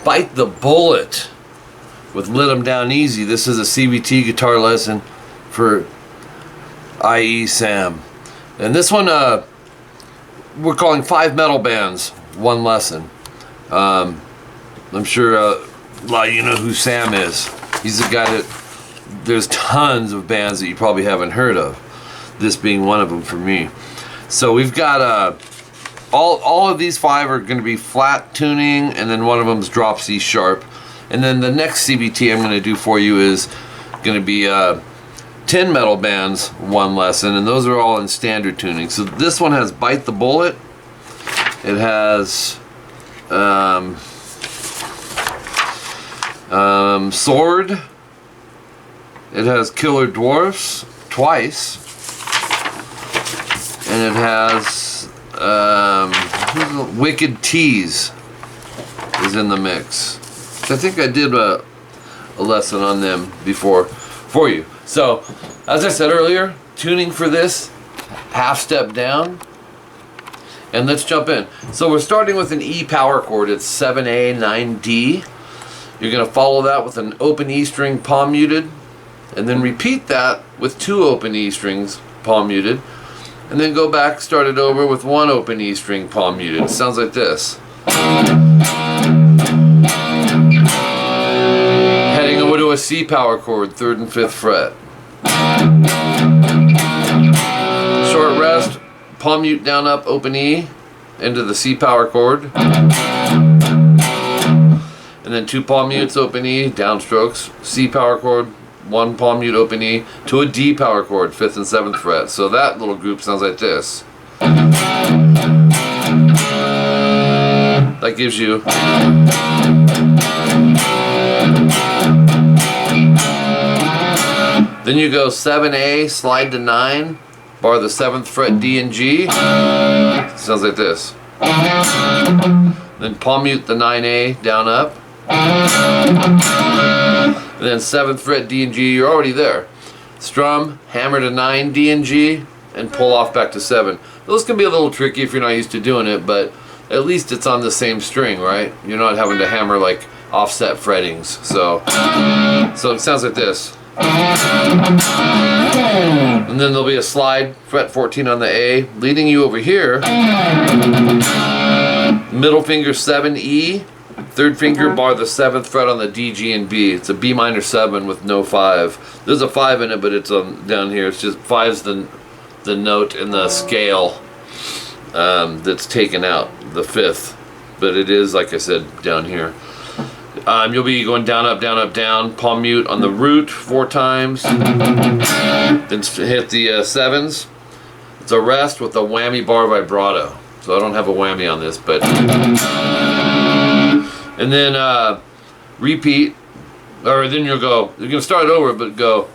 Bite the Bullet with Let 'Em Down Easy. This is a CVT guitar lesson for IE Sam. And this one, we're calling 5 metal bands, 1 lesson. I'm sure a lot of you know who Sam is. He's the guy that, there's tons of bands that you probably haven't heard of. This being one of them for me. So we've got all of these 5 are going to be flat tuning, and then one of them is drop C sharp. And then the next CVT I'm going to do for you is going to be 10 metal bands, 1 lesson, and those are all in standard tuning. So this one has Bite the Bullet. It has Sword. It has Killer Dwarfs twice, and it has Wicked Teaze is in the mix. I think I did a lesson on them before for you. So, as I said earlier, tuning for this, half step down, and let's jump in. So we're starting with an E power chord. It's 7A, 9D. You're going to follow that with an open E string palm muted, and then repeat that with 2 open E strings palm muted, and then go back, start it over with 1 open E string palm muted. It sounds like this. Heading over to a C power chord, 3rd and 5th fret. Short rest, palm mute down up, open E into the C power chord. And then 2 palm mutes, open E, downstrokes, C power chord, 1 palm mute, open E, to a D power chord, 5th and 7th fret. So that little group sounds like this. That gives you then you go 7A, slide to 9, bar the 7th fret D and G. Sounds like this. Then palm mute the 9A down up. And then 7th fret D and G, you're already there. Strum, hammer to 9 D and G, and pull off back to 7. Those can be a little tricky if you're not used to doing it, but at least it's on the same string, right? You're not having to hammer like offset frettings. So it sounds like this. And then there'll be a slide, fret 14 on the A, leading you over here. Middle finger 7E, 3rd finger bar the 7th fret on the D, G, and B. It's a B minor 7 with no 5. There's a 5 in it, but it's down here. It's just 5's the note in the scale that's taken out, the 5th. But it is, like I said, down here. You'll be going down, up, down, palm mute on the root 4 times. Then hit the 7s. It's a rest with a whammy bar vibrato. So I don't have a whammy on this, but. And then repeat, or then you're going to start over, but go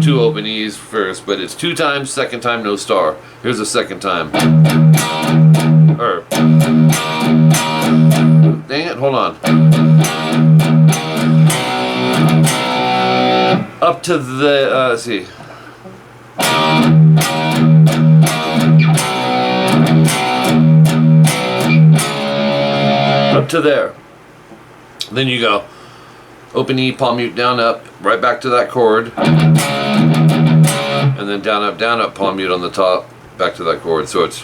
2 open E's first, but it's 2 times, 2nd time, no star. Here's the 2nd time. Dang it, hold on. Up to the, let's see. Up to there. Then you go open E, palm mute, down, up, right back to that chord. And then down, up, palm mute on the top, back to that chord. So it's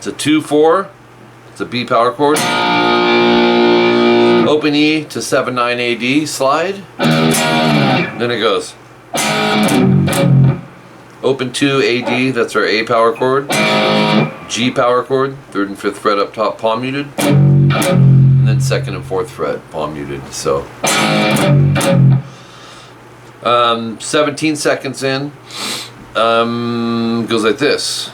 a 2-4. It's a B power chord. Open E to 7-9 AD, slide. Then it goes open 2 AD, that's our A power chord. G power chord, 3rd and 5th fret up top, palm muted. And then 2nd and 4th fret, palm muted. So 17 seconds in, goes like this.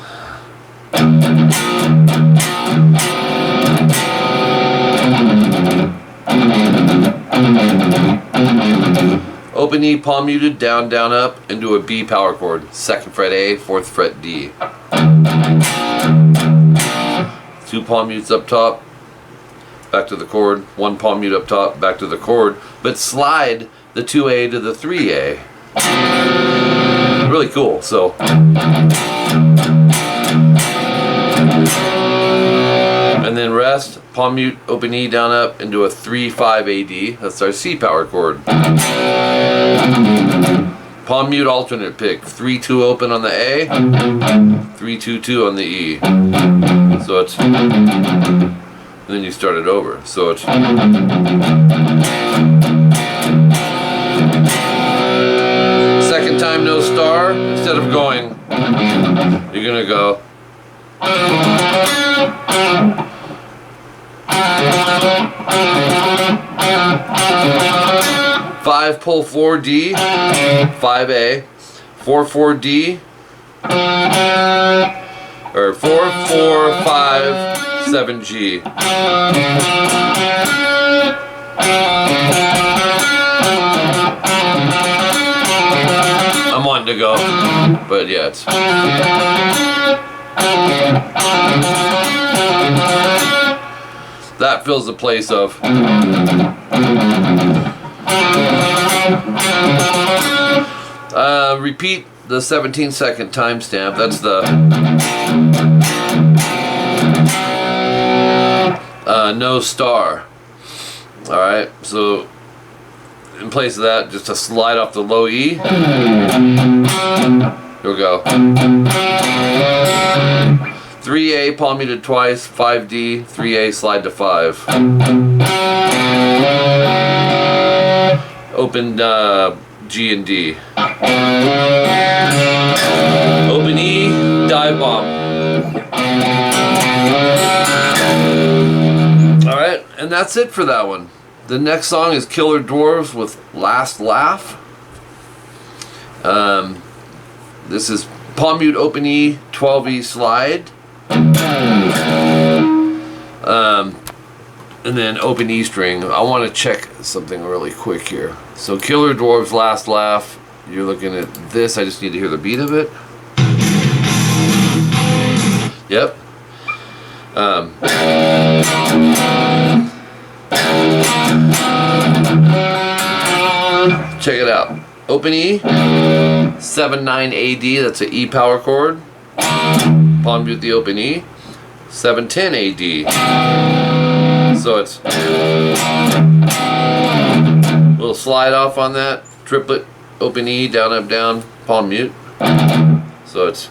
Open E, palm muted, down, down, up, into a B power chord. 2nd fret A, 4th fret D. 2 palm mutes up top, back to the chord. 1 palm mute up top, back to the chord. But slide the 2A to the 3A. Really cool. So and then rest, palm mute, open E, down, up, into a 3-5 AD. That's our C power chord. Palm mute alternate pick, 3-2 open on the A, 3-2-2 on the E. So it's, and then you start it over. So it's second time no star. Instead of going, you're gonna go. 5 pull 4 D, 5A, 4 D, or 4 7 G. I'm wanting to go, but yeah, it's. That fills the place of. Repeat the 17-second timestamp. That's the no star. Alright, so in place of that, just to slide off the low E, you'll go 3A, palm muted twice, 5D, 3A, slide to 5. Open G and D. Open E, dive bomb. Alright, and that's it for that one. The next song is Killer Dwarfs with Last Laugh. This is palm mute, open E, 12E slide. And then open E string. I want to check something really quick here. So Killer Dwarfs, Last Laugh. You're looking at this. I just need to hear the beat of it. Yep. Check it out. Open E, 7-9 AD. That's an E power chord. Palm mute the open E, 7-10 AD. So it's a little slide off on that. Triplet, open E, down, up, down, palm mute. So it's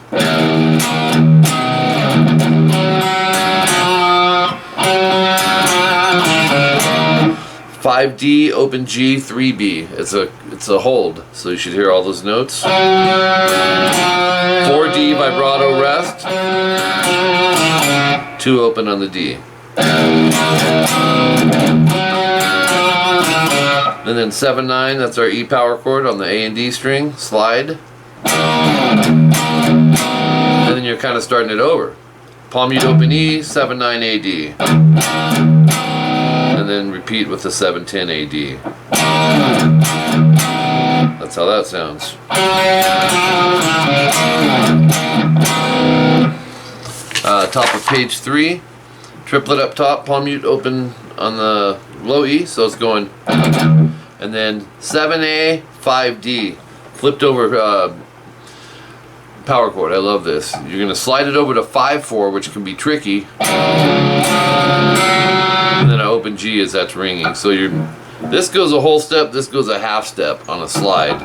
5D, open G, 3B. It's a hold, so you should hear all those notes. 4D, vibrato, rest. 2 open on the D. And then 7-9, that's our E power chord on the A and D string, slide. And then you're kind of starting it over. Palm mute, open E, 7-9 AD. And then repeat with the 7-10 AD. That's how that sounds. Top of page 3, triplet up top, palm mute open on the low E, so it's going, and then 7A, 5D, flipped over power chord. I love this. You're going to slide it over to 5-4, which can be tricky, and then I open G as that's ringing. So this goes a whole step, this goes a half step on a slide.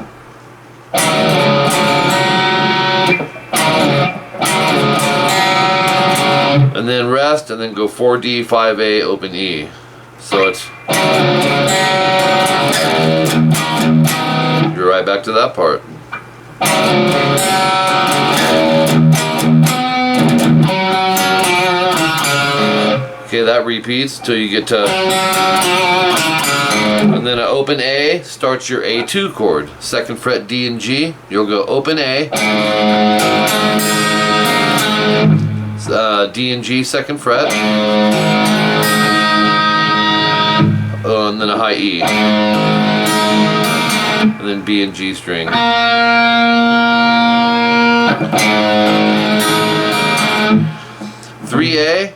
And then rest, and then go 4D, 5A, open E. So it's, you're right back to that part. Okay, that repeats till you get to, and then an open A starts your A2 chord. 2nd fret D and G. You'll go open A, D and G, 2nd fret, and then a high E. and then B and G string. 3A,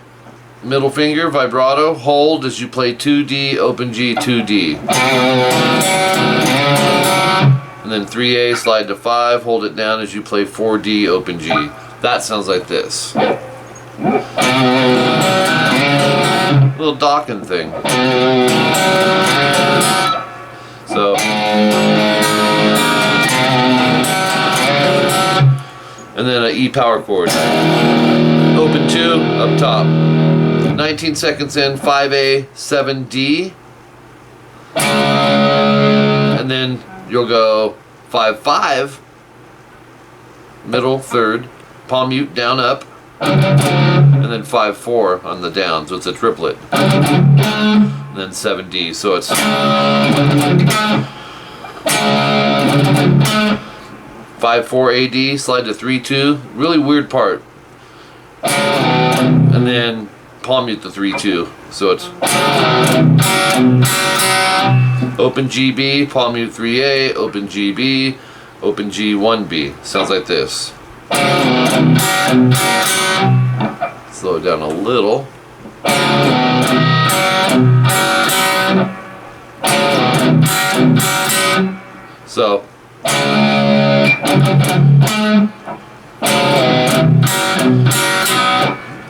middle finger, vibrato, hold as you play 2D, open G, 2D. And then 3A, slide to 5, hold it down as you play 4D, open G. That sounds like this. Little docking thing. So, and then an E power chord. Open 2, up top. 19 seconds in, 5A, 7D. And then you'll go 5-5, middle, third, palm mute, down, up, and then 5-4 on the down, so it's a triplet. And then 7D, so it's 5-4 AD, slide to 3-2, really weird part. And then palm mute the 3-2, so it's open GB, palm mute 3A, open GB, open G 1B. Sounds like this. Slow it down a little. So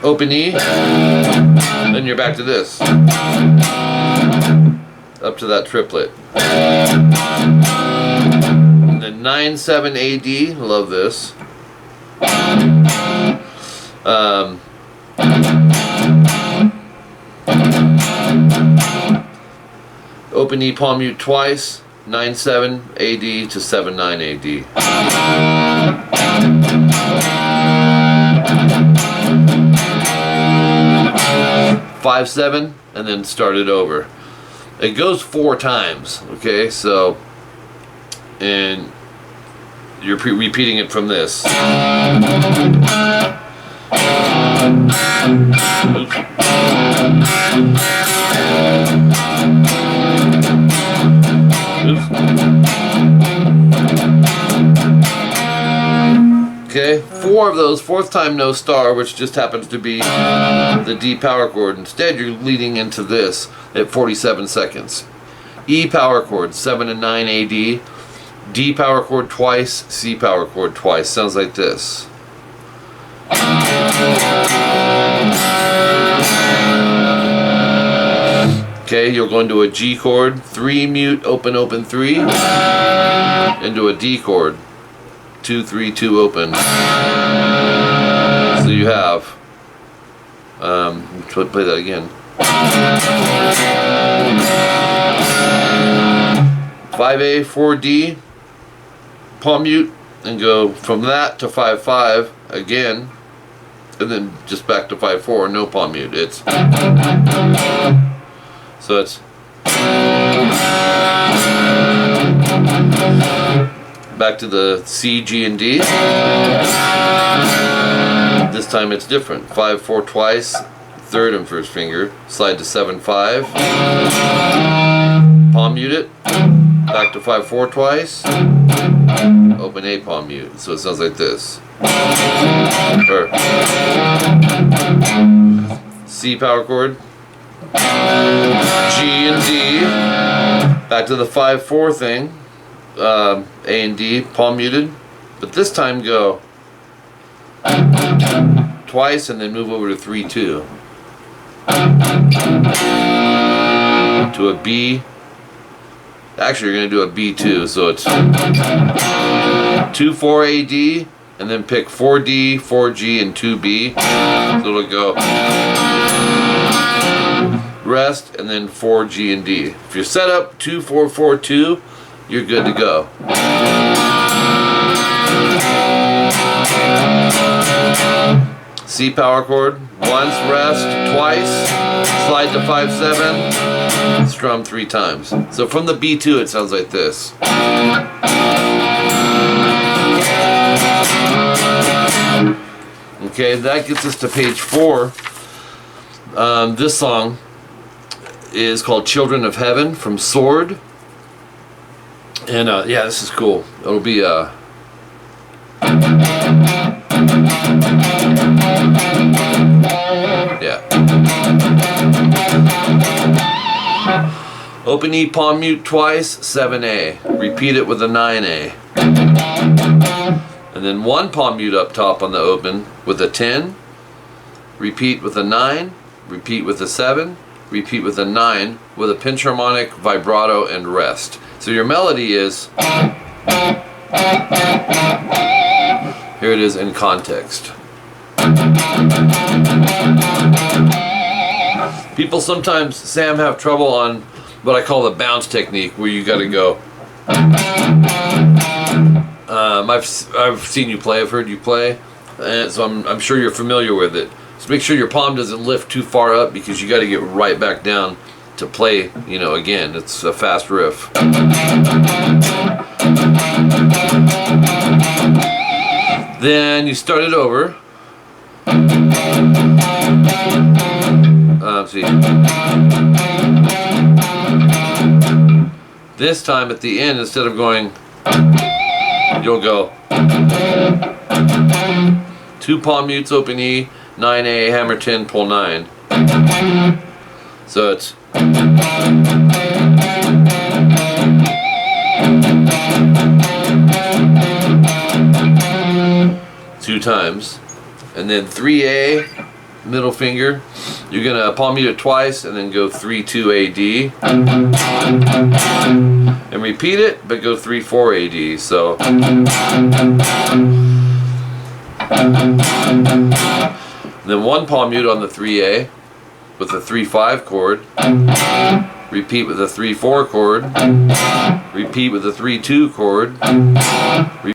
open E, then you're back to this. Up to that triplet. And then 9-7 AD, love this. Open E, palm mute twice, 9-7 AD to 7-9 AD. 5-7, and then start it over. It goes 4 times, okay, so, and you're repeating it from this. Oops. Oops. Okay, 4 of those, 4th time no star, which just happens to be the D power chord. Instead, you're leading into this at 47 seconds. E power chord, 7 and 9 AD. D power chord twice, C power chord twice. Sounds like this. Okay, you'll go into a G chord, 3 mute, open, open 3, into a D chord, 2, 3, 2 open. So you have, play that again. 5A, 4D, palm mute, and go from that to 5-5 again, and then just back to 5-4, no palm mute. It's so it's back to the C, G, and D. This time it's different. 5-4 twice, 3rd and 1st finger, slide to 7-5, palm mute it, back to 5-4 twice, open A palm mute. So it sounds like this. Or C power chord, G and D, back to the 5-4 thing, A and D, palm muted, but this time go twice and then move over to 3-2 to a B. Actually, you're going to do a B2, so it's 2-4 AD, and then pick 4D, 4G, and 2B. So it'll go rest, and then 4G and D. If you're set up 2-4-4-2, you're good to go. C power chord, once, rest, twice, slide to 5-7, strum 3 times. So from the B2 it sounds like this. Okay, that gets us to page 4. This song is called Children of Heaven from Sword. And yeah, this is cool. It'll be yeah. Open E palm mute twice, 7A. Repeat it with a 9A. And then one palm mute up top on the open with a 10. Repeat with a 9. Repeat with a 7. Repeat with a 9 with a pinch harmonic, vibrato, and rest. So your melody is, here it is in context. People sometimes, Sam, have trouble on what I call the bounce technique, where you gotta go. I've seen you play, I've heard you play, and so I'm sure you're familiar with it. So make sure your palm doesn't lift too far up, because you got to get right back down to play, you know, again. It's a fast riff. Then you start it over. Let's see. This time at the end, instead of going, you'll go 2 palm mutes, open E, 9A, hammer 10, pull 9. So it's two times. And then 3A, middle finger, you're gonna palm mute it twice and then go 3, 2, A, D. And repeat it, but go 3, 4, A, D. So then one palm mute on the 3A with a 3-5 chord. Repeat with a 3-4 chord. Repeat with a 3-2 chord.